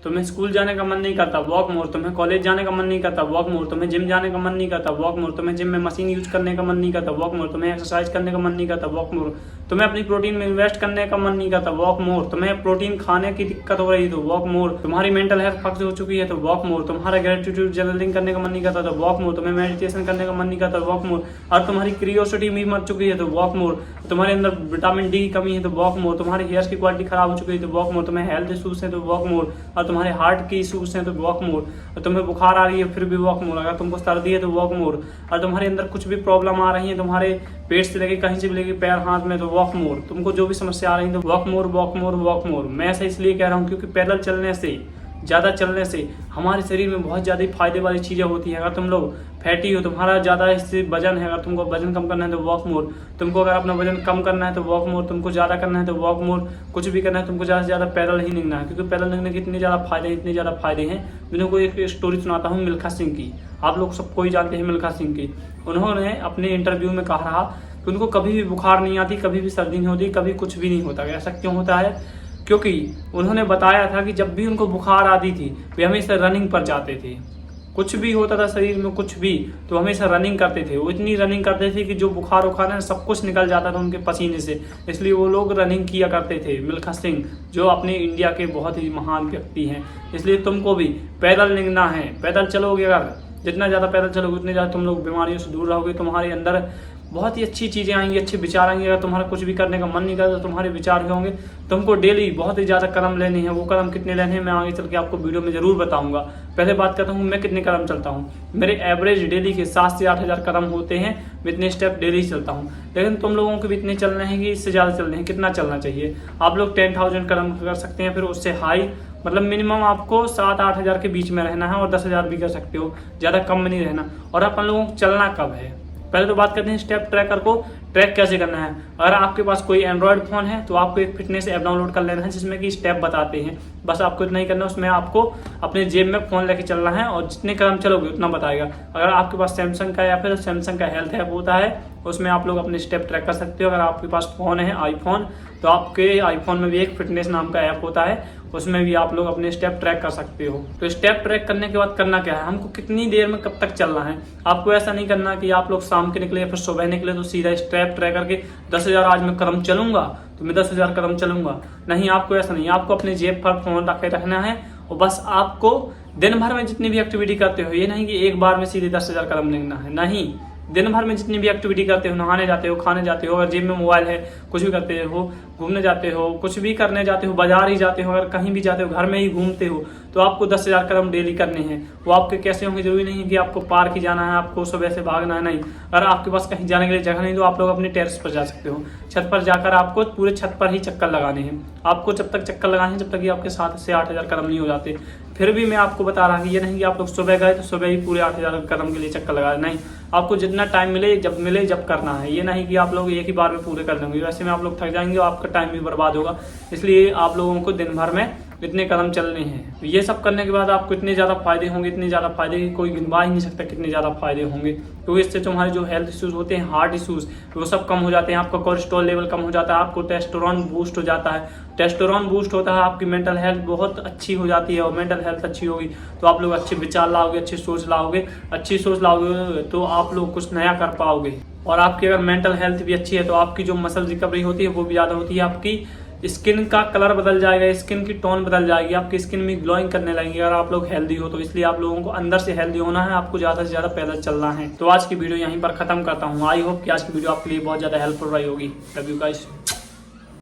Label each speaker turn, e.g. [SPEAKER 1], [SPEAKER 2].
[SPEAKER 1] तुम्हें स्कूल जाने का मन नहीं करता, वॉक मोर। तुम्हें कॉलेज जाने का मन नहीं करता, वॉक मोर। तुम्हें जिम जाने का मन नहीं करता, वॉक मोर। तुम्हें जिम में मशीन यूज करने का मन नहीं करता, वॉक मोर। तुम्हें एक्सरसाइज करने का मन नहीं करता, वॉक मोर। तुम्हें अपनी प्रोटीन में इन्वेस्ट करने का मन नहीं करता, वॉक मोर। तुम्हें प्रोटीन खाने की दिक्कत हो रही है तो वॉक मोर। तुम्हारी मेंटल हेल्थ खत्म हो चुकी है तो वॉक मोर। तुम्हारा ग्रेटिट्यूड जर्नलिंग करने का मन नहीं करता तो वॉक मोर। तुम्हें मेडिटेशन करने का मन नहीं करता, वॉक मोर। और तुम्हारी क्यूरियोसिटी भी मर चुकी है तो वॉक मोर। तुम्हारे अंदर विटामिन डी की कमी है तो वॉक मोर। तुम्हारे हेयर्स की क्वालिटी खराब हो चुकी है तो वॉक मोर। तुम्हें हेल्थ इशूज है तो वॉक मोर। और तुम्हारे हार्ट की इशूज हैं तो वॉक मोर। और तुम्हें बुखार आ रही है फिर भी वॉक मोर। अगर तुमको सर्दी है तो वॉक मोर। और तुम्हारे अंदर कुछ भी प्रॉब्लम आ रही है, तुम्हारे पेट से लेके कहीं से भी लेके पैर हाथ में, तो वॉक मोर। तुमको जो भी समस्या आ रही है तो वॉक मोर, वॉक मोर, वॉक मोर। मैं ऐसा इसलिए कह रहा हूँ क्योंकि पैदल चलने से, ज़्यादा चलने से हमारे शरीर में बहुत ज़्यादा फायदे वाली चीज़ें होती हैं। अगर तुम लोग फैटी हो, तुम्हारा ज़्यादा इससे वजन है, अगर तुमको वजन कम करना है तो वॉक मोर। तुमको अगर अपना वजन कम करना है तो वॉक मोर। तुमको ज़्यादा करना है तो वॉक मोर। कुछ भी करना है तुमको ज़्यादा से ज़्यादा पैदल ही निकलना है, क्योंकि पैदल निकलने के इतने ज़्यादा फायदे हैं। मैं तुमको एक स्टोरी सुनाता हूँ मिल्खा सिंह की। आप लोग सबको ही जानते हैं मिल्खा सिंह की। उन्होंने अपने इंटरव्यू में कहा रहा कि उनको कभी भी बुखार नहीं आती, कभी भी सर्दी नहीं होती, कभी कुछ भी नहीं होता। ऐसा क्यों होता है? क्योंकि उन्होंने बताया था कि जब भी उनको बुखार आती थी वे हमेशा रनिंग पर जाते थे। कुछ भी होता था शरीर में, कुछ भी, तो हमेशा रनिंग करते थे। वो इतनी रनिंग करते थे कि जो बुखार उखार है सब कुछ निकल जाता था उनके पसीने से। इसलिए वो लोग रनिंग किया करते थे। मिल्खा सिंह जो अपने इंडिया के बहुत ही महान व्यक्ति हैं। इसलिए तुमको भी पैदल निकलना है। पैदल चलोगे, अगर जितना ज़्यादा पैदल चलोगे उतने ज़्यादा तुम लोग बीमारियों से दूर रहोगे। तुम्हारे अंदर बहुत ही अच्छी चीज़ें आएंगी, अच्छे विचार आएंगे। अगर तुम्हारा कुछ भी करने का मन नहीं करता तो तुम्हारे विचार भी होंगे। तुमको डेली बहुत ही ज़्यादा कदम लेने हैं। वो कदम कितने लेने हैं मैं आगे चल के आपको वीडियो में ज़रूर बताऊंगा। पहले बात करता हूँ मैं कितने कदम चलता हूँ। मेरे एवरेज डेली के 7 से 8 हज़ार कदम होते हैं। मैं इतने स्टेप डेली चलता हूँ। लेकिन तुम लोगों को भी इतने चलने हैं कि इससे ज़्यादा चलने हैं। कितना चलना चाहिए? आप लोग 10,000 कदम कर सकते हैं। फिर उससे हाई मतलब मिनिमम आपको 7-8 हज़ार के बीच में रहना है, और 10 हज़ार भी कर सकते हो, ज़्यादा कम में नहीं रहना। और अपन लोगों को चलना कब है? पहले तो बात करते हैं स्टेप ट्रैकर को ट्रैक कैसे करना है। अगर आपके पास कोई एंड्रॉयड फोन है तो आपको एक फिटनेस ऐप डाउनलोड कर लेना है जिसमें कि स्टेप बताते हैं। बस आपको इतना ही करना है, उसमें आपको अपने जेब में फोन लेके चलना है और जितने कदम चलोगे उतना बताएगा। अगर आपके पास सैमसंग का या फिर सैमसंग का हेल्थ ऐप होता है उसमें आप लोग अपने स्टेप ट्रैक कर सकते हो। अगर आपके पास फोन है आईफोन तो आपके आईफोन में भी एक फिटनेस नाम का ऐप होता है, उसमें भी आप लोग अपने स्टेप ट्रैक कर सकते हो। तो स्टेप ट्रैक करने के बाद करना क्या है, हमको कितनी देर में कब तक चलना है। आपको ऐसा नहीं करना कि आप लोग शाम के निकले या फिर सुबह निकले तो सीधा स्टेप ट्रैक करके 10 हज़ार आज मैं कदम चलूंगा तो मैं 10 हज़ार कदम चलूंगा। नहीं, आपको ऐसा नहीं। आपको अपने जेब पर फोन रखे रखना है और बस आपको दिन भर में जितनी भी एक्टिविटी करते हो, ये नहीं कि एक बार में सीधे 10 हज़ार कदम निकलना है। नहीं, दिन भर में जितनी भी एक्टिविटी करते हो, नहाने जाते हो, खाने जाते हो, अगर जेब में मोबाइल है, कुछ भी करते हो, घूमने जाते हो, कुछ भी करने जाते हो, बाजार ही जाते हो, अगर कहीं भी जाते हो, घर में ही घूमते हो, तो आपको 10 हज़ार कदम डेली करने हैं। वो आपके कैसे होंगे? जरूरी नहीं है कि आपको पार्क ही जाना है, आपको सुबह से भागना है। नहीं, अगर आपके पास कहीं जाने के लिए जगह नहीं तो आप लोग अपने टेरेस पर जा सकते हो। छत पर जाकर आपको पूरे छत पर ही चक्कर लगाने हैं। आपको जब तक चक्कर लगाने हैं जब तक कि आपके 7 से 8 हज़ार कदम नहीं हो जाते। फिर भी मैं आपको बता रहा हूँ ये नहीं कि आप लोग सुबह गए तो सुबह ही पूरे 8 हज़ार कदम के लिए चक्कर लगा रहे। नहीं, आपको जितना टाइम मिले जब करना है। ये नहीं कि आप लोग एक ही बार में पूरे कर लेंगे, वैसे में आप लोग थक जाएंगे और आपका टाइम भी बर्बाद होगा। इसलिए आप लोगों को दिन भर में इतने कदम चलने हैं। तो ये सब करने के बाद आपको इतने ज़्यादा फायदे होंगे, इतने ज़्यादा फायदे कि कोई गिनवा ही नहीं सकता कितने ज़्यादा फायदे होंगे। तो इससे तुम्हारे जो हेल्थ इश्यूज होते हैं, हार्ट इश्यूज, वो सब कम हो जाते हैं। आपका कोलेस्ट्रॉल लेवल कम हो जाता है, आपको टेस्टोस्टेरोन बूस्ट हो जाता है। टेस्टोस्टेरोन बूस्ट होता है, आपकी मेंटल हेल्थ बहुत अच्छी हो जाती है। और मेंटल हेल्थ अच्छी होगी तो आप लोग अच्छे विचार लाओगे, अच्छी सोच लाओगे तो आप लोग कुछ नया कर पाओगे। और आपकी अगर मेंटल हेल्थ भी अच्छी है तो आपकी जो मसल रिकवरी होती है वो भी ज़्यादा होती है। आपकी स्किन का कलर बदल जाएगा, स्किन की टोन बदल जाएगी, आपकी स्किन में ग्लोइंग करने लगेगी अगर आप लोग हेल्दी हो तो। इसलिए आप लोगों को अंदर से हेल्दी होना है, आपको ज़्यादा से ज़्यादा पैदल चलना है। तो आज की वीडियो यहीं पर खत्म करता हूँ। आई होप कि आज की वीडियो आपके लिए बहुत ज़्यादा हेल्पफुल रही होगी। Love you guys.